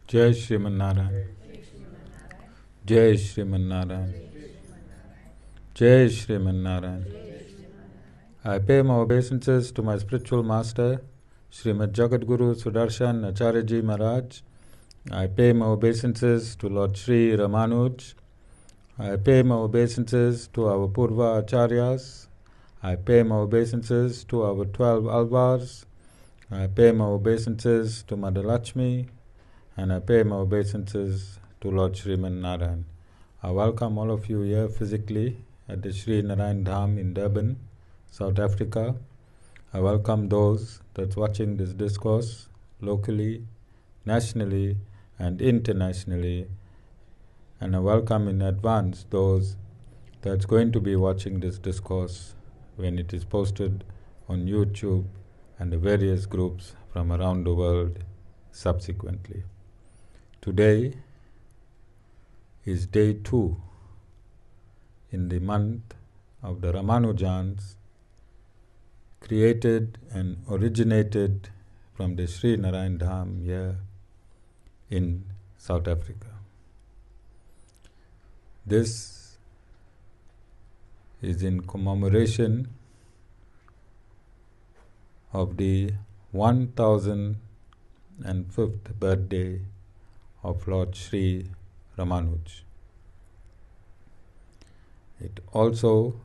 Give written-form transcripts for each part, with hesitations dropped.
Jai Sriman Narayan. Jai Sriman Narayan. Jai Sriman Narayan. I pay my obeisances to my spiritual master, Srimad Jagadguru Sudarshan Acharya Maharaj. I pay my obeisances to Lord Sri Ramanuj. I pay my obeisances to our Purva Acharyas. I pay my obeisances to our 12 Alvars. I pay my obeisances to Mother Lakshmi. And I pay my obeisances to Lord Sriman Narayan. I welcome all of you here physically at the Sri Narayan Dham in Durban, South Africa. I welcome those that's watching this discourse locally, nationally, and internationally. And I welcome in advance those that's going to be watching this discourse when it is posted on YouTube and the various groups from around the world subsequently. Today is day 2 in the month of the Ramanujans, created and originated from the Sri Narayan Dham here in South Africa. This is in commemoration of the 1005th birthday of Lord Sri Ramanuj. It also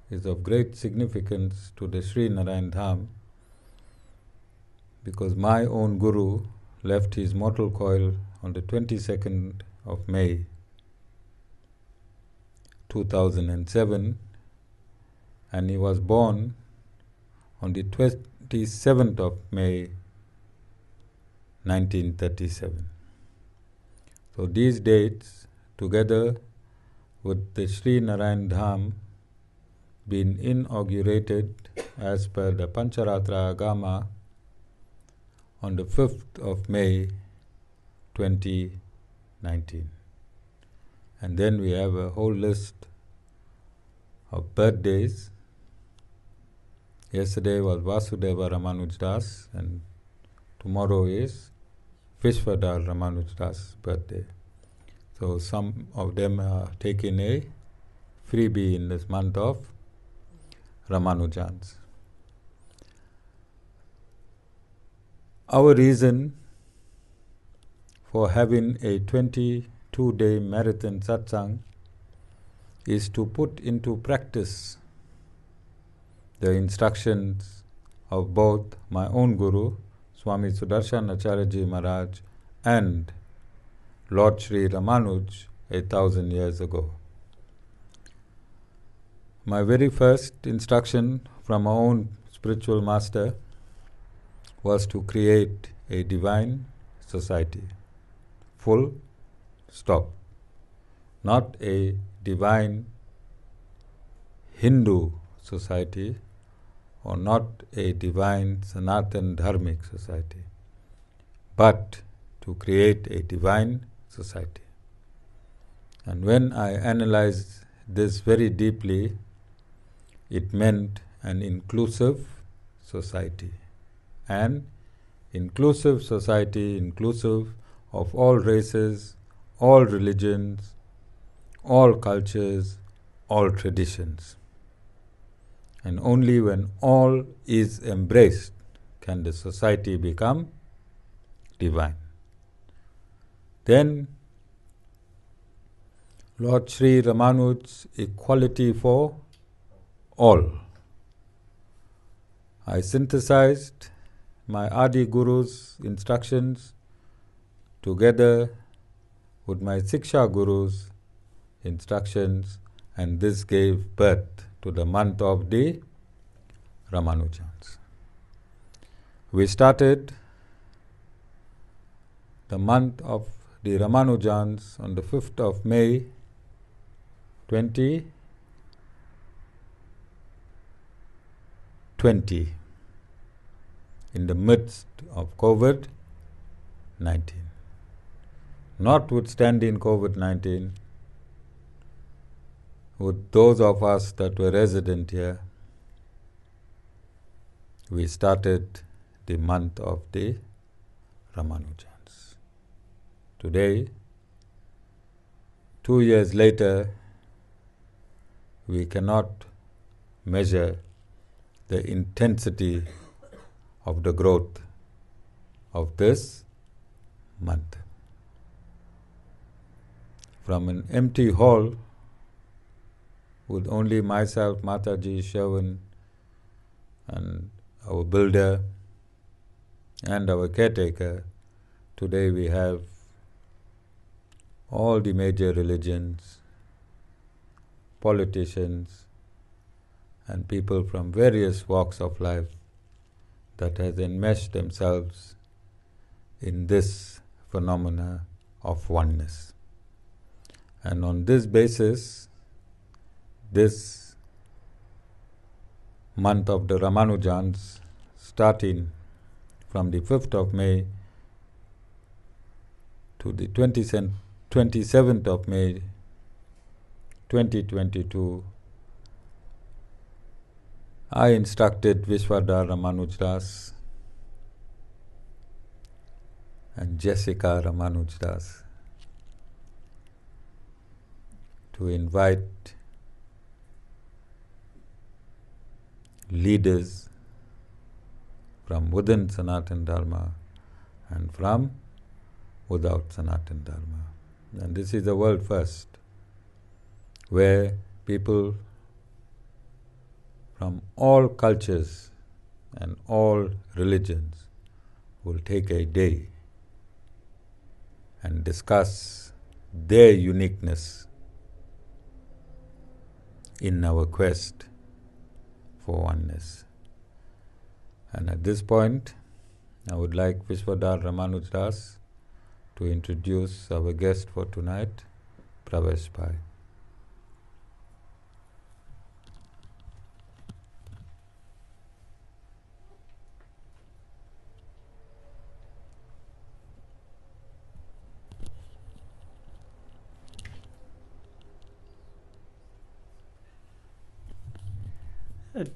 is of great significance to the Sri Narayan Dham because my own Guru left his mortal coil on the 22nd of May 2007 and he was born on the 27th of May 1937. So these dates, together with the Sri Narayan Dham being inaugurated as per the Pancharatra Agama on the 5th of May 2019. And then we have a whole list of birthdays. Yesterday was Vasudeva Ramanuj and tomorrow is Vishvadhar Ramanuj birthday. So some of them are taking a freebie in this month of Ramanujans. Our reason for having a 22-day marathon satsang is to put into practice the instructions of both my own Guru, Swami Sudarshan Acharya Maharaj, and Lord Sri Ramanuj 1,000 years ago. My very first instruction from my own spiritual master was to create a divine society. Full stop. Not a divine Hindu society or not a divine Sanatan Dharmic society, but to create a divine society. And when I analyzed this very deeply, it meant an inclusive society. An inclusive society, inclusive of all races, all religions, all cultures, all traditions. And only when all is embraced can the society become divine. Then Lord Sri Ramanuj's equality for all. I synthesized my Adi Guru's instructions together with my Siksha Guru's instructions, and this gave birth to the month of the Ramanujans. We started the month of the Ramanujans on the 5th of May 2020 in the midst of COVID-19. Notwithstanding COVID-19, with those of us that were resident here, we started the month of the Ramanujans Today, 2 years later, we cannot measure the intensity of the growth of this month. From an empty hall with only myself, Mataji, Sherwin, and our builder and our caretaker, today we have all the major religions, politicians, and people from various walks of life that has enmeshed themselves in this phenomena of oneness. And on this basis, this month of the Ramanujans, starting from the 5th of May to the 27th of May 2022, I instructed Vishvadhar Ramanuj and Jessica Ramanuj to invite leaders from within Sanatan Dharma and from without Sanatan Dharma. And this is the world first, where people from all cultures and all religions will take a day and discuss their uniqueness in our quest for oneness. And at this point, I would like Vishvadhar Ramanuj to introduce our guest for tonight, Pravesh Bhai.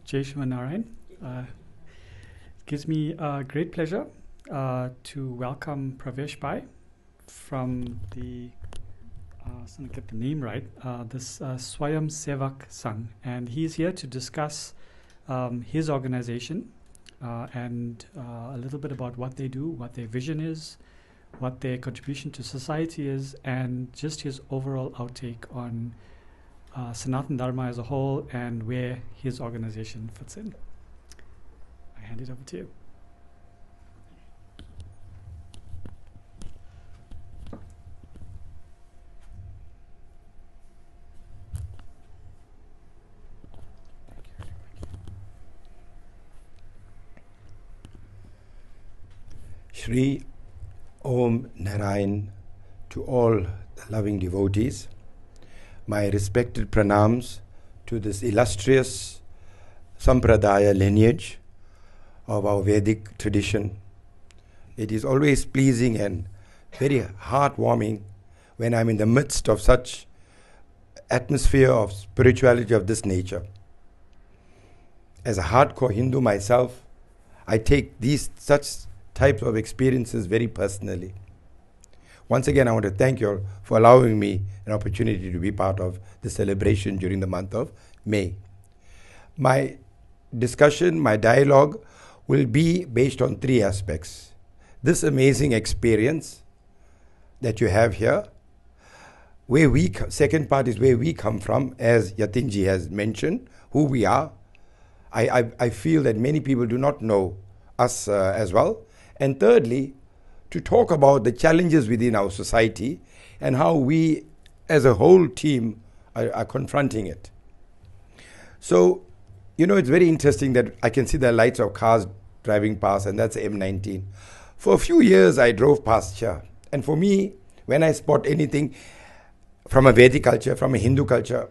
Jai Shri Narayan. It gives me great pleasure to welcome Pravesh Bhai from the, so I get the name right, this Swayam Sevak Sangh, and he's here to discuss his organization and a little bit about what they do, what their vision is, what their contribution to society is, and just his overall outtake on Sanatan Dharma as a whole and where his organization fits in. I hand it over to you. Shri Om Narayan to all the loving devotees. My respected pranams to this illustrious Sampradaya lineage of our Vedic tradition. It is always pleasing and very heartwarming when I'm in the midst of such atmosphere of spirituality of this nature. As a hardcore Hindu myself, I take such types of experiences very personally. Once again, I want to thank you all for allowing me an opportunity to be part of the celebration during the month of May. My discussion, my dialogue will be based on 3 aspects. This amazing experience that you have here, second part is where we come from, as Yatinji has mentioned, who we are. I feel that many people do not know us as well. And thirdly, to talk about the challenges within our society and how we as a whole team are confronting it. So, it's very interesting that I can see the lights of cars driving past, and that's M19. For a few years I drove past here, and for me, when I spot anything from a Vedic culture, from a Hindu culture,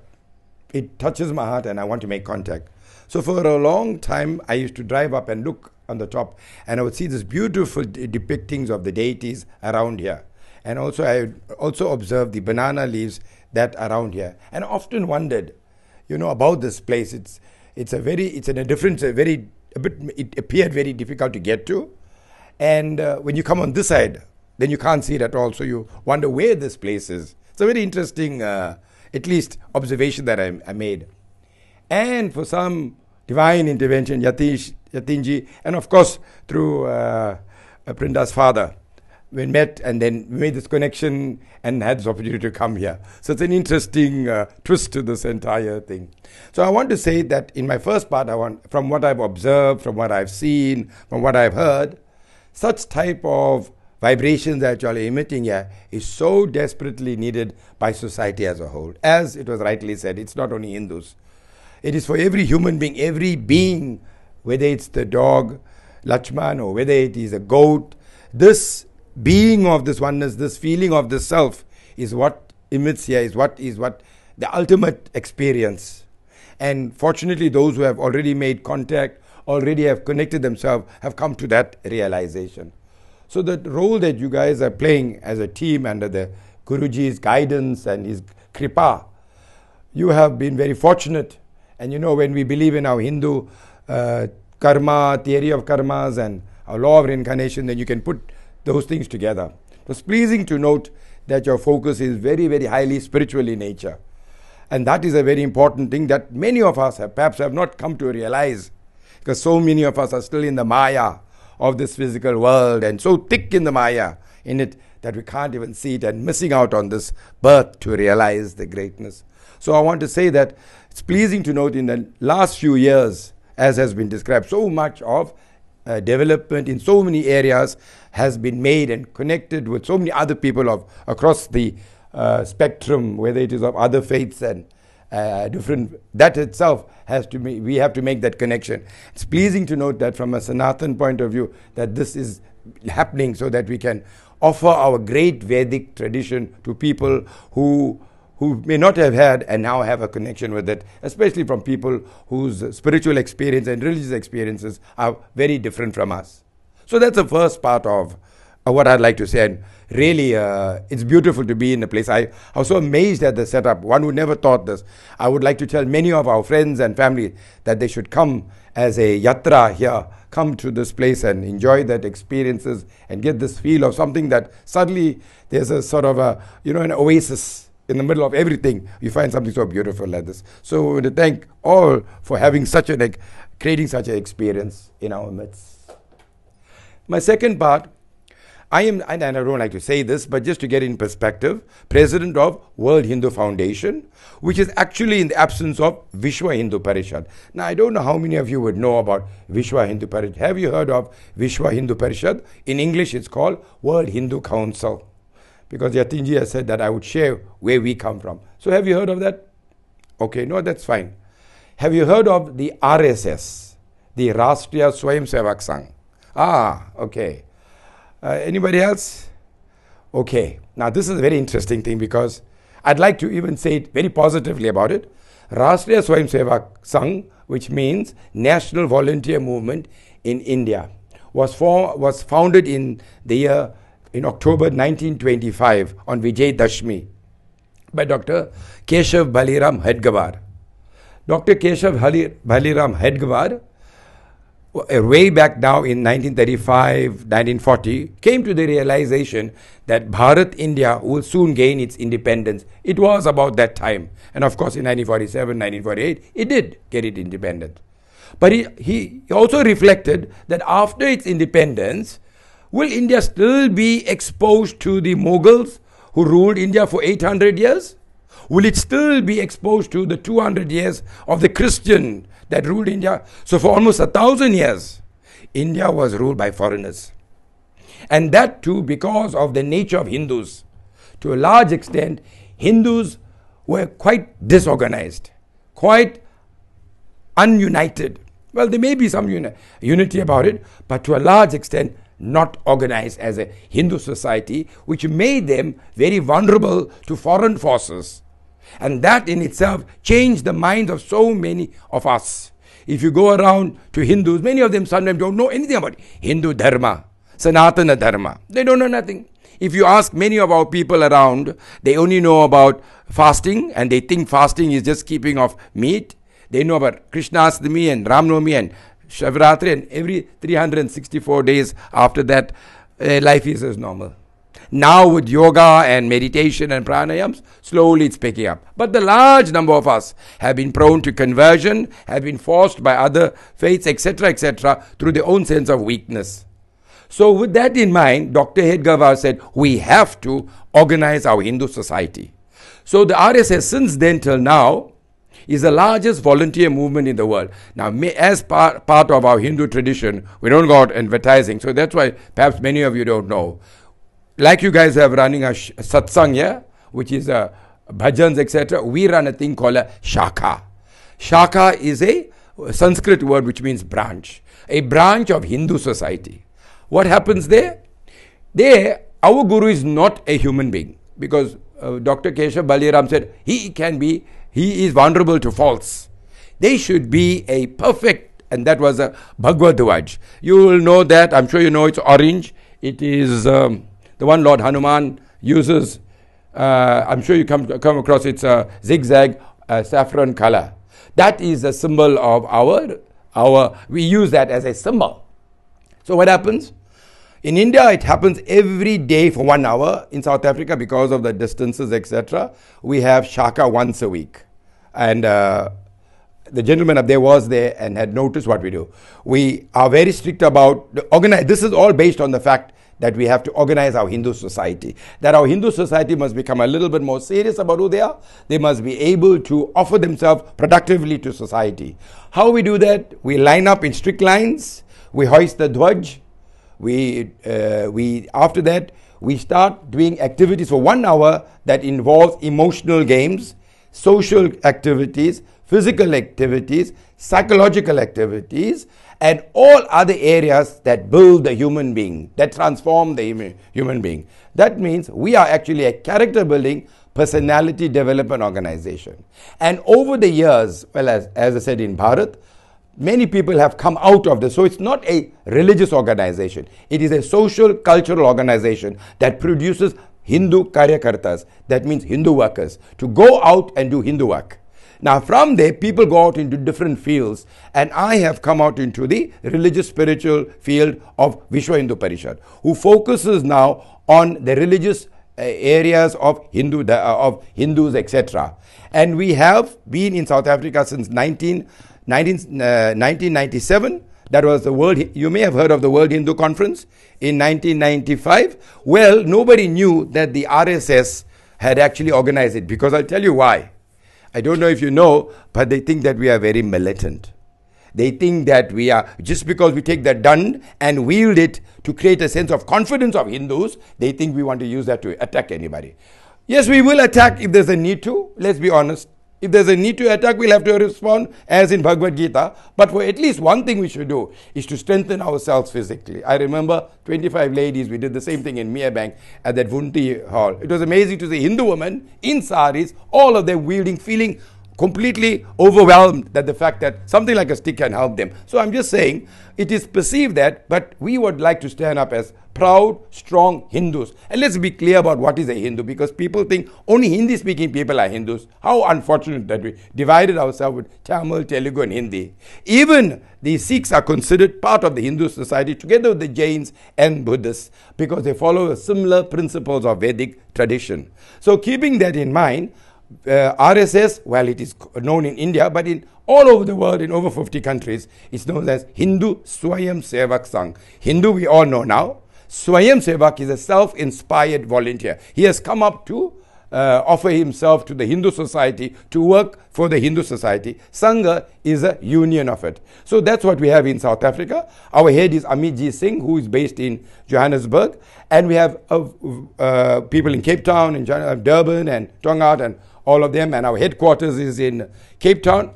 it touches my heart and I want to make contact. So for a long time I used to drive up and look on the top, and I would see these beautiful depictings of the deities around here. And also I also observed the banana leaves that around here, and often wondered, about this place. It appeared very difficult to get to. And when you come on this side, then you can't see it at all. So you wonder where this place is. It's a very interesting, at least, observation that I made. And for some divine intervention, Yatinji, and of course through Prinda's father, we met and then we made this connection and had this opportunity to come here. So it's an interesting twist to this entire thing. So I want to say that in my first part, from what I've observed, from what I've seen, from what I've heard, such type of vibrations that you are emitting here is so desperately needed by society as a whole. As it was rightly said, it's not only Hindus. It is for every human being, every being, whether it's the dog, Lakshman, or whether it is a goat. This being of this oneness, this feeling of the self is what emits here, is what the ultimate experience. And fortunately, those who have already made contact, already have connected themselves, have come to that realization. So the role that you guys are playing as a team under the Guruji's guidance and his kripa, you have been very fortunate. And you know, when we believe in our Hindu karma, theory of karmas and our law of reincarnation, then you can put those things together. It was pleasing to note that your focus is very, very highly spiritual in nature. And that is a very important thing that many of us perhaps have not come to realize, because so many of us are still in the maya of this physical world and so thick in the maya in it that we can't even see it and missing out on this birth to realize the greatness. So I want to say that it's pleasing to note in the last few years, as has been described, so much of development in so many areas has been made and connected with so many other people across the spectrum, whether it is of other faiths and different, that itself has to be, we have to make that connection. It's pleasing to note that from a Sanatan point of view, that this is happening so that we can offer our great Vedic tradition to people who may not have had and now have a connection with it, especially from people whose spiritual experience and religious experiences are very different from us. So that's the first part of what I'd like to say. And really, it's beautiful to be in a place. I was so amazed at the setup. One who never thought this. I would like to tell many of our friends and family that they should come as a yatra here, come to this place and enjoy that experiences and get this feel of something that suddenly there's a sort of a, an oasis in the middle of everything. You find something so beautiful like this. So I want to thank all for having creating such an experience in our midst. My second part, I am, and I don't like to say this, but just to get in perspective, president of World Hindu Foundation, which is actually in the absence of Vishwa Hindu Parishad. Now, I don't know how many of you would know about Vishwa Hindu Parishad. Have you heard of Vishwa Hindu Parishad? In English, it's called World Hindu Council, because Yatinji has said that I would share where we come from. So have you heard of that? Okay, no, that's fine. Have you heard of the RSS, the Rashtriya Swayamsevak Sangh? Ah, okay. Anybody else? Okay. Now, this is a very interesting thing because I'd like to even say it very positively about it. Rashtriya Swayamsevak Sangh, which means National Volunteer Movement in India, was founded in October 1925 on Vijay Dashmi by Dr. Keshav Baliram Hedgewar. Dr. Keshav Baliram Hedgewar, way back now in 1935, 1940, came to the realization that Bharat India will soon gain its independence. It was about that time. And of course, in 1947, 1948, it did get it independent. But he also reflected that after its independence, will India still be exposed to the Mughals who ruled India for 800 years? Will it still be exposed to the 200 years of the Christian that ruled India? So for almost 1,000 years, India was ruled by foreigners. And that too because of the nature of Hindus. To a large extent, Hindus were quite disorganized, quite ununited. Well, there may be some unity about it, but to a large extent, not organized as a Hindu society, which made them very vulnerable to foreign forces. And that in itself changed the minds of so many of us. If you go around to Hindus, many of them sometimes don't know anything about Hindu Dharma, Sanatan Dharma. They don't know nothing. If you ask many of our people around, they only know about fasting and they think fasting is just keeping off meat. They know about Krishnastami and Ramnavami and Shivratri, and every 364 days after that, life is as normal. Now with yoga and meditation and pranayams, slowly it's picking up. But the large number of us have been prone to conversion, have been forced by other faiths, etc., through their own sense of weakness. So with that in mind, Dr. Hedgawar said, we have to organize our Hindu society. So the RSS since then till now is the largest volunteer movement in the world. Now, as part of our Hindu tradition, we don't go out advertising. So that's why perhaps many of you don't know. Like you guys have running a satsang, yeah, which is bhajans, etc. We run a thing called a shaka. Shaka is a Sanskrit word which means branch. A branch of Hindu society. What happens there? There, our guru is not a human being. Because Dr. Keshav Baliram said, he is vulnerable to faults. They should be a perfect, and that was a Bhagavad Dvaj. You will know that, I'm sure you know it's orange. It is the one Lord Hanuman uses. I'm sure you come across it's a zigzag saffron color. That is a symbol of we use that as a symbol. So what happens? In India, it happens every day for 1 hour. In South Africa, because of the distances, etc., we have Shaka once a week. And the gentleman up there was there and had noticed what we do. We are very strict about this is all based on the fact that we have to organize our Hindu society. That our Hindu society must become a little bit more serious about who they are. They must be able to offer themselves productively to society. How we do that? We line up in strict lines. We hoist the Dvaj. After that, we start doing activities for 1 hour that involves emotional games, social activities, physical activities, psychological activities, and all other areas that build the human being, that transform the human being. That means we are actually a character building, personality development organization. And over the years, well, as I said in Bharat, many people have come out of this. So it's not a religious organization. It is a social, cultural organization that produces Hindu karyakartas. That means Hindu workers to go out and do Hindu work. Now from there, people go out into different fields, and I have come out into the religious spiritual field of Vishwa Hindu Parishad, who focuses now on the religious areas of Hindus, etc. And we have been in South Africa since 1997. That was the World, you may have heard of the World Hindu Conference in 1995. Well, nobody knew that the RSS had actually organized it, because I'll tell you why. I don't know if you know, but they think that we are very militant. They think that we are, just because we take the dand and wield it to create a sense of confidence of Hindus, they think we want to use that to attack anybody. Yes, we will attack if there's a need to, let's be honest. If there's a need to attack, we'll have to respond as in Bhagavad Gita. But for at least one thing we should do is to strengthen ourselves physically. I remember 25 ladies, we did the same thing in Mia Bank at that Vunti hall. It was amazing to see Hindu women in saris, all of them wielding, feeling completely overwhelmed that the fact that something like a stick can help them. So I'm just saying, it is perceived that, but we would like to stand up as proud, strong Hindus. And let's be clear about what is a Hindu, because people think only Hindi-speaking people are Hindus. How unfortunate that we divided ourselves with Tamil, Telugu and Hindi. Even the Sikhs are considered part of the Hindu society together with the Jains and Buddhists, because they follow similar principles of Vedic tradition. So keeping that in mind, RSS, well, it is known in India, but in all over the world, in over 50 countries, it's known as Hindu Swayam Sevak Sangh. Hindu we all know now. Swayam Sevak is a self-inspired volunteer. He has come up to offer himself to the Hindu society, to work for the Hindu society. Sangha is a union of it. So that's what we have in South Africa. Our head is Amitji Singh, who is based in Johannesburg. And we have people in Cape Town, in Durban and Tongaat and all of them. And our headquarters is in Cape Town,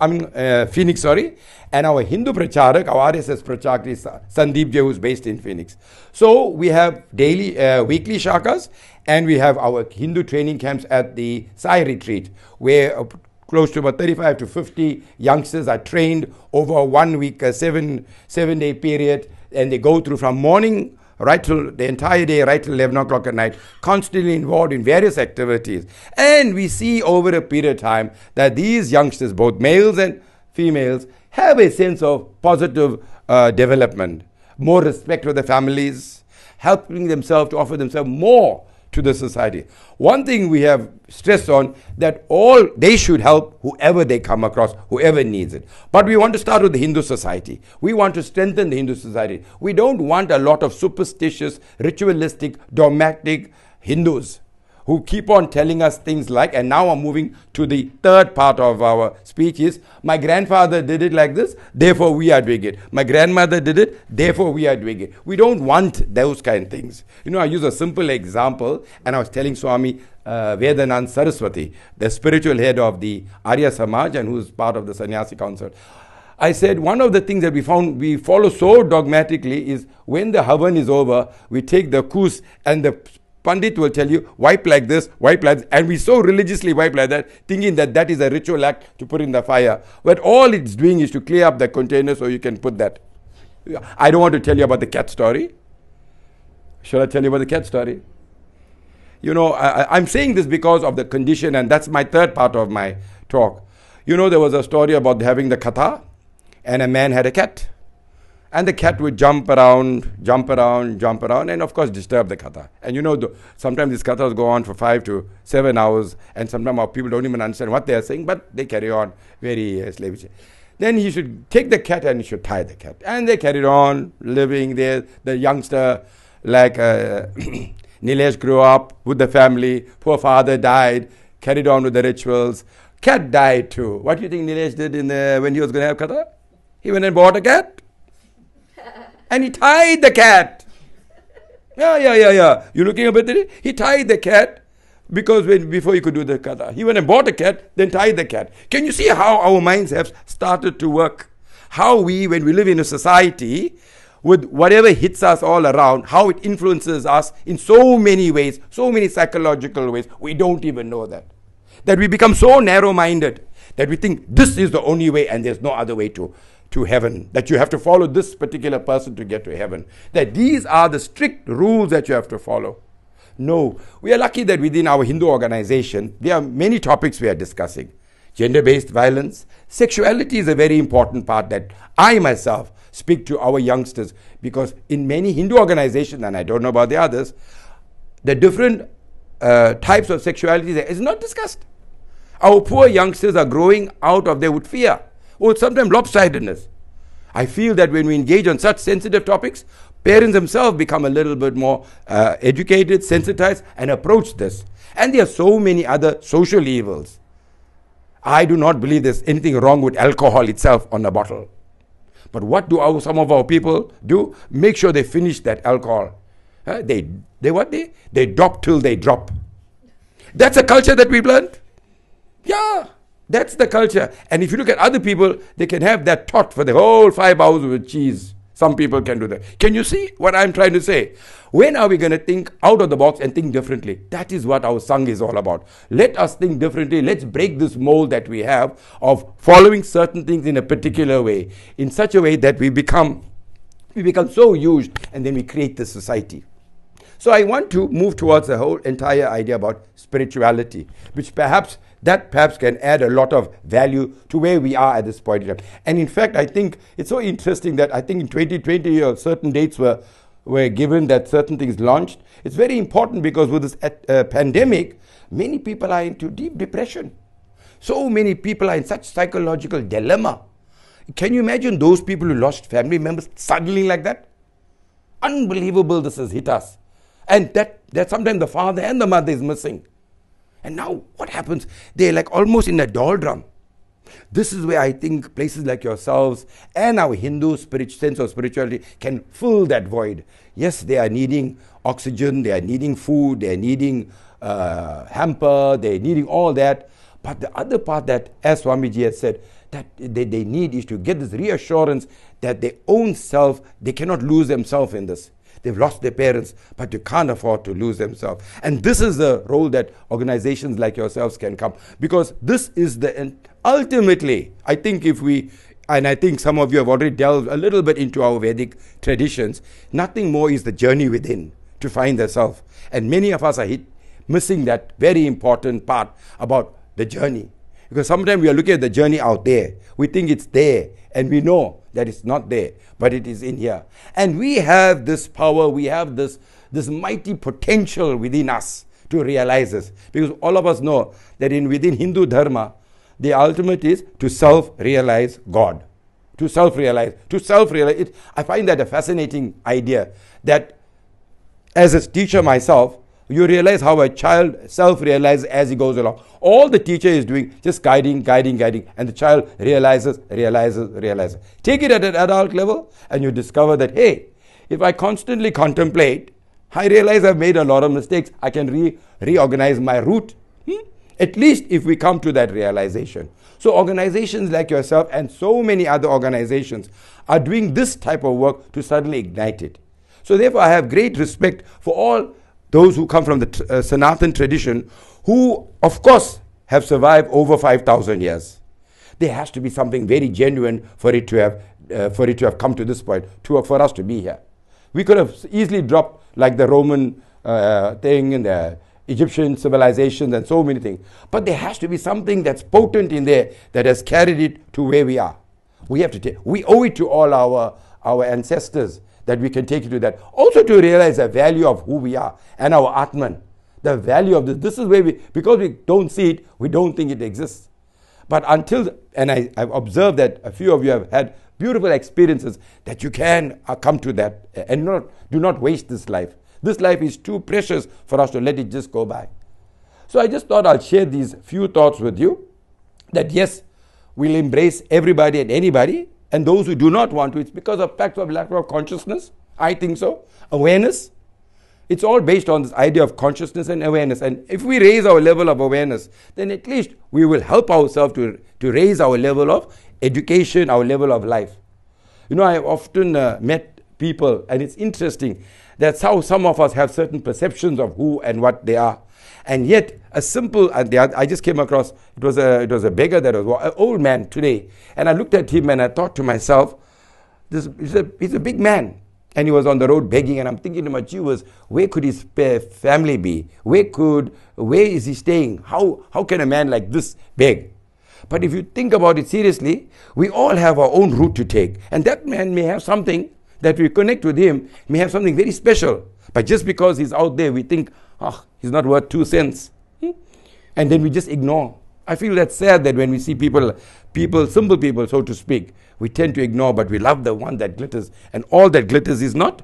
Phoenix, sorry. And our Hindu Pracharak, our RSS Pracharak is Sandeep Jay, who is based in Phoenix. So we have daily, weekly shakas, and we have our Hindu training camps at the Sai retreat, where close to about 35 to 50 youngsters are trained over a 1 week, a seven-day period, and they go through from morning right till the entire day, right till 11 o'clock at night, constantly involved in various activities. And we see over a period of time that these youngsters, both males and females, have a sense of positive development, more respect for their families, helping themselves to offer themselves more to to the society. One thing we have stressed on, that they should help whoever they come across, whoever needs it. But we want to start with the Hindu society. We want to strengthen the Hindu society. We don't want a lot of superstitious, ritualistic, dogmatic Hindus who keep on telling us things like, and now I'm moving to the third part of our speech is, my grandfather did it like this, therefore we are doing it. My grandmother did it, therefore we are doing it. We don't want those kind of things. You know, I use a simple example, and I was telling Swami Vedanand Saraswati, the spiritual head of the Arya Samaj and who's part of the Sannyasi Council. I said, one of the things that we follow so dogmatically is when the Havan is over, we take the kus and the Pandit will tell you, wipe like this, and we so religiously wipe like that, thinking that that is a ritual act to put in the fire. But all it's doing is to clear up the container so you can put that. I don't want to tell you about the cat story. Shall I tell you about the cat story? You know, I'm saying this because of the condition, and that's my third part of my talk. You know, there was a story about having the katha, and a man had a cat. And the cat would jump around, and of course disturb the katha. And you know, sometimes these kathas go on for 5 to 7 hours, and sometimes our people don't even understand what they are saying, but they carry on very slavishly. Then he should take the cat and he should tie the cat. And they carried on living there. The youngster, like Nilesh, grew up with the family. Poor father died, carried on with the rituals. Cat died too. What do you think Nilesh did when he was going to have katha? He went and bought a cat. And he tied the cat. Yeah. You're looking a bit. He tied the cat because before he could do the katha, he went and bought a cat, then tied the cat. Can you see how our minds have started to work? How when we live in a society, with whatever hits us all around, how it influences us in so many ways, so many psychological ways, we don't even know that. That we become so narrow-minded that we think this is the only way and there's no other way to heaven, that you have to follow this particular person to get to heaven, that these are the strict rules that you have to follow. No, we are lucky that within our Hindu organization, there are many topics we are discussing. Gender-based violence, sexuality is a very important part that I myself speak to our youngsters, because in many Hindu organizations, and I don't know about the others, the different types of sexuality is not discussed. Our poor youngsters are growing out of there with fear, or sometimes lopsidedness. I feel that when we engage on such sensitive topics, parents themselves become a little bit more educated, sensitized, and approach this. And there are so many other social evils. I do not believe there's anything wrong with alcohol itself on a bottle. But what do some of our people do? Make sure they finish that alcohol. They drop till they drop. That's a culture that we've learned. Yeah. That's the culture. And if you look at other people, they can have that tot for the whole 5 hours with cheese. Some people can do that. Can you see what I'm trying to say? When are we going to think out of the box and think differently? That is what our Sangha is all about. Let us think differently. Let's break this mold that we have of following certain things in a particular way, in such a way that we become so used, and then we create this society. So I want to move towards the whole entire idea about spirituality, which perhaps can add a lot of value to where we are at this point in time. And in fact, I think it's so interesting that I think in 2020 certain dates were given that certain things launched. It's very important because with this pandemic, many people are into deep depression. So many people are in such psychological dilemma. Can you imagine those people who lost family members suddenly like that? Unbelievable this has hit us. And that sometimes the father and the mother is missing. And now what happens? They're like almost in a doldrum. This is where I think places like yourselves and our Hindu sense of spirituality can fill that void. Yes, they are needing oxygen, they are needing food, they are needing hamper, they are needing all that. But the other part that, as Swamiji has said, that they need is to get this reassurance that their own self, they cannot lose themselves in this. They've lost their parents, but you can't afford to lose themselves. And this is the role that organizations like yourselves can come. Because this is ultimately, I think and I think some of you have already delved a little bit into our Vedic traditions, nothing more is the journey within to find the self. And many of us are missing that very important part about the journey. Because sometimes we are looking at the journey out there. We think it's there, and we know that it's not there, but it is in here. And we have this power, we have this mighty potential within us to realize this. Because all of us know that within Hindu Dharma, the ultimate is to self-realize God. To self-realize. I find that a fascinating idea, that as a teacher myself, you realize how a child self-realizes as he goes along. All the teacher is doing, just guiding, and the child realizes. Take it at an adult level, and you discover that, hey, if I constantly contemplate, I realize I've made a lot of mistakes. I can reorganize my route. At least if we come to that realization. So organizations like yourself and so many other organizations are doing this type of work to suddenly ignite it. So therefore, I have great respect for all those who come from the Sanatan tradition, who, of course, have survived over 5,000 years. There has to be something very genuine for it to have come to this point, for us to be here. We could have easily dropped like the Roman thing and the Egyptian civilizations and so many things. But there has to be something that's potent in there that has carried it to where we are. We owe it to all our ancestors that we can take it to that. Also to realize the value of who we are and our Atman. The value of this. This is where because we don't see it, we don't think it exists. But I've observed that a few of you have had beautiful experiences that you can come to that and do not waste this life. This life is too precious for us to let it just go by. So I just thought I'll share these few thoughts with you, that yes, we'll embrace everybody and anybody, and those who do not want to, it's because of facts of lack of consciousness. I think so. Awareness. It's all based on this idea of consciousness and awareness. And if we raise our level of awareness, then at least we will help ourselves to raise our level of education, our level of life. You know, I have often met people, and it's interesting. That's how some of us have certain perceptions of who and what they are. And yet, a simple, I just came across, it was a beggar that was an old man today. And I looked at him and I thought to myself, he's a big man. And he was on the road begging, and I'm thinking to myself, where could his family be? Where is he staying? How can a man like this beg? But if you think about it seriously, we all have our own route to take. And that man may have something that we connect with him, may have something very special. But just because he's out there, we think, he's not worth 2 cents. And then we just ignore. I feel that's sad that when we see people, simple people, so to speak, we tend to ignore, but we love the one that glitters. And all that glitters is not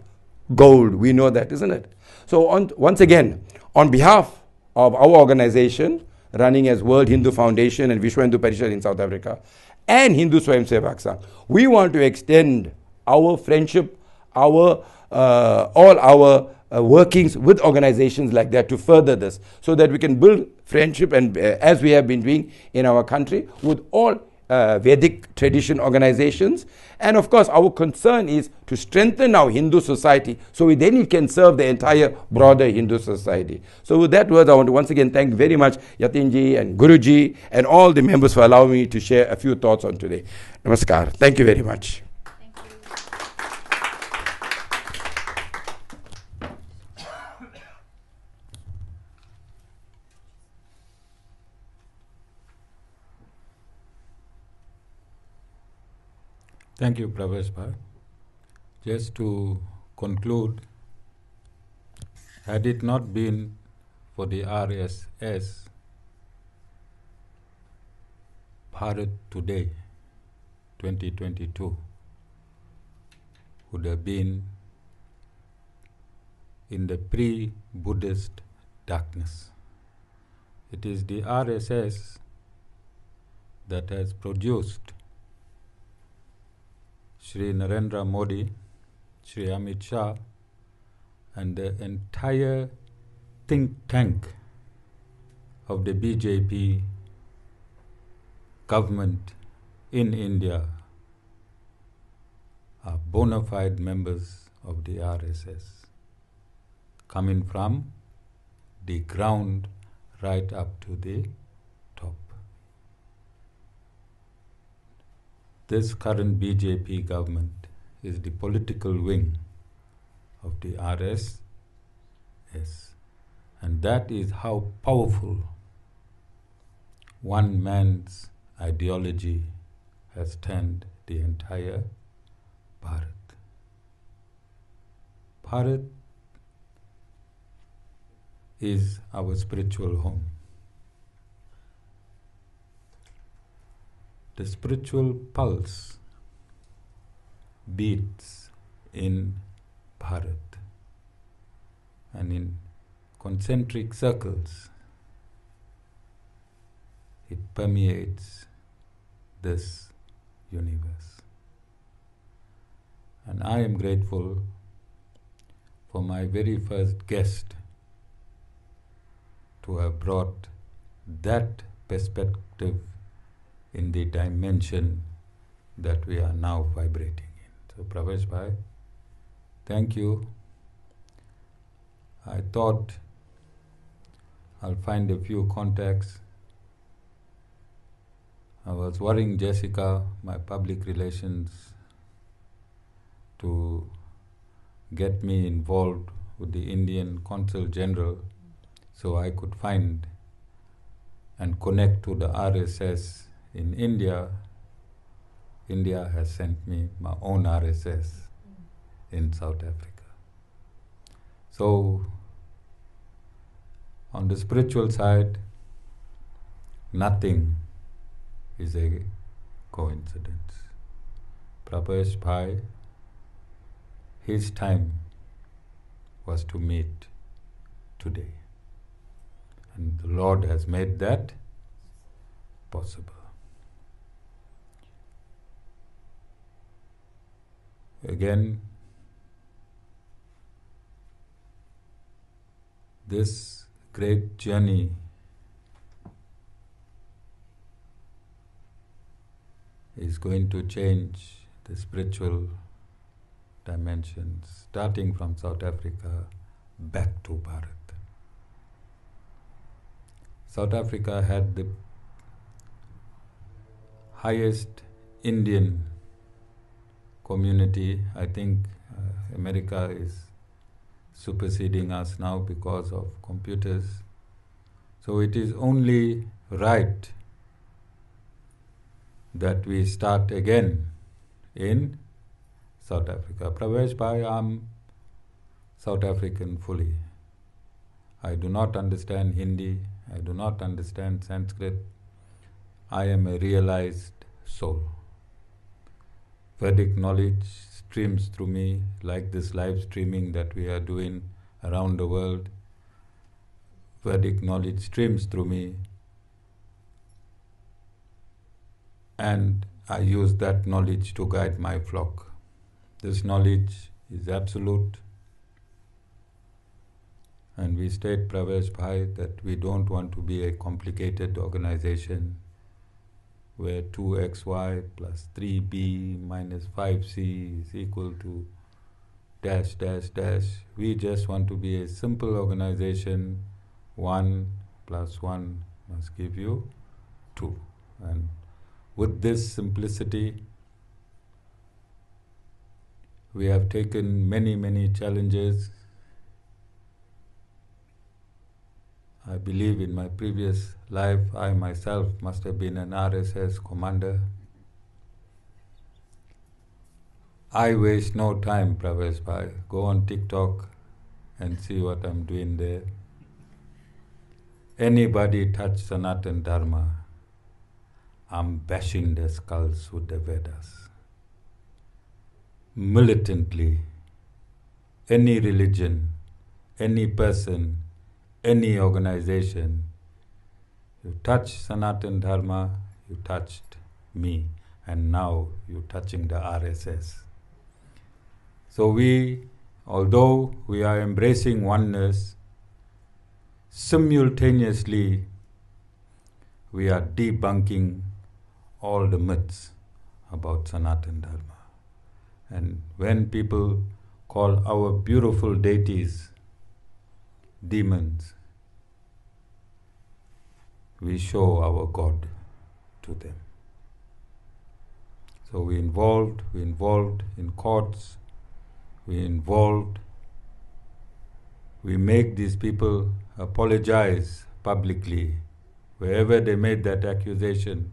gold. We know that, isn't it? So once again, on behalf of our organization, running as World Hindu Foundation and Vishwa Hindu Parishad in South Africa, and Hindu Swayam Sevak Sangh, we want to extend our friendship, all our workings with organizations like that to further this, so that we can build friendship, and as we have been doing in our country with all Vedic tradition organizations. And of course, our concern is to strengthen our Hindu society, so then it can serve the entire broader Hindu society. So with that word, I want to once again thank very much Yatinji and Guruji and all the members for allowing me to share a few thoughts on today. Namaskar. Thank you very much. Thank you, Pravesh Bhai. Just to conclude, had it not been for the RSS, Bharat today, 2022, would have been in the pre-Buddhist darkness. It is the RSS that has produced Sri Narendra Modi, Sri Amit Shah, and the entire think tank of the BJP government in India are bona fide members of the RSS, coming from the ground right up to the top. This current BJP government is the political wing of the RSS, and that is how powerful one man's ideology has turned the entire Bharat. Bharat is our spiritual home. The spiritual pulse beats in Bharat and in concentric circles. It permeates this universe. And I am grateful for my very first guest to have brought that perspective in the dimension that we are now vibrating in. So Pravesh Bhai, thank you. I thought I'll find a few contacts. I was worrying Jessica, my public relations, to get me involved with the Indian Consul General so I could find and connect to the RSS in India. India has sent me my own RSS in South Africa. So, on the spiritual side, nothing is a coincidence. Pravesh Bhai, his time was to meet today. And the Lord has made that possible. Again, this great journey is going to change the spiritual dimensions, starting from South Africa back to Bharat. South Africa had the highest Indian community. I think America is superseding us now because of computers. So it is only right that we start again in South Africa. Pravesh Bhai, I'm South African fully. I do not understand Hindi. I do not understand Sanskrit. I am a realized soul. Vedic knowledge streams through me like this live streaming that we are doing around the world. Vedic knowledge streams through me, and I use that knowledge to guide my flock. This knowledge is absolute, and we state, Pravesh Bhai, that we don't want to be a complicated organization where 2xy plus 3b minus 5c is equal to dash dash dash. We just want to be a simple organization. 1 plus 1 must give you 2. And with this simplicity, we have taken many challenges. I believe in my previous life, I myself must have been an RSS commander. I waste no time, Pravesh Bhai. Go on TikTok and see what I'm doing there. Anybody touch Sanatan Dharma, I'm bashing their skulls with the Vedas. Militantly, any religion, any person, any organization, you touch Sanatan Dharma, you touched me, and now you're touching the RSS. So we, although we are embracing oneness, simultaneously we are debunking all the myths about Sanatan Dharma. And when people call our beautiful deities demons, we show our God to them. So we involved in courts, we make these people apologize publicly. Wherever they made that accusation,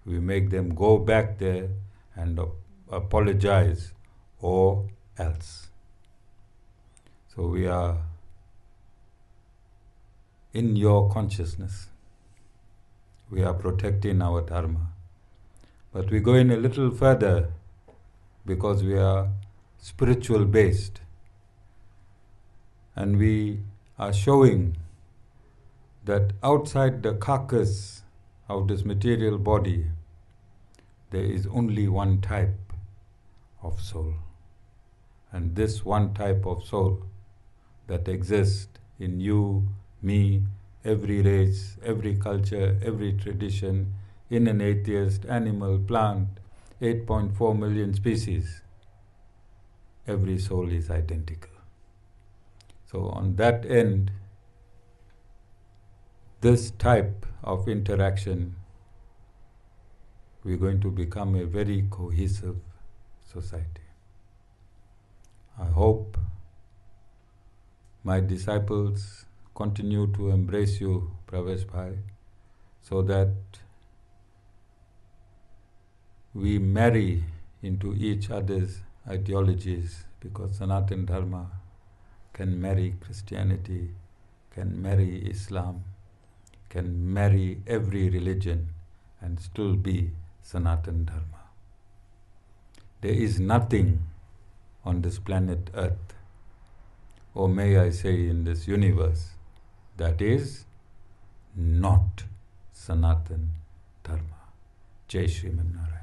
we make them go back there and apologize or else. So we are in your consciousness. We are protecting our Dharma. But we go in a little further because we are spiritual based. And we are showing that outside the carcass of this material body, there is only one type of soul. And this one type of soul that exists in you, me, every race, every culture, every tradition, in an atheist, animal, plant, 8.4 million species, every soul is identical. So on that end, this type of interaction, we're going to become a very cohesive society. I hope my disciples continue to embrace you, Pravesh Bhai, so that we marry into each other's ideologies, because Sanatan Dharma can marry Christianity, can marry Islam, can marry every religion and still be Sanatan Dharma. There is nothing on this planet Earth, or may I say in this universe, that is not Sanatan Dharma. Jai Sri Narayan.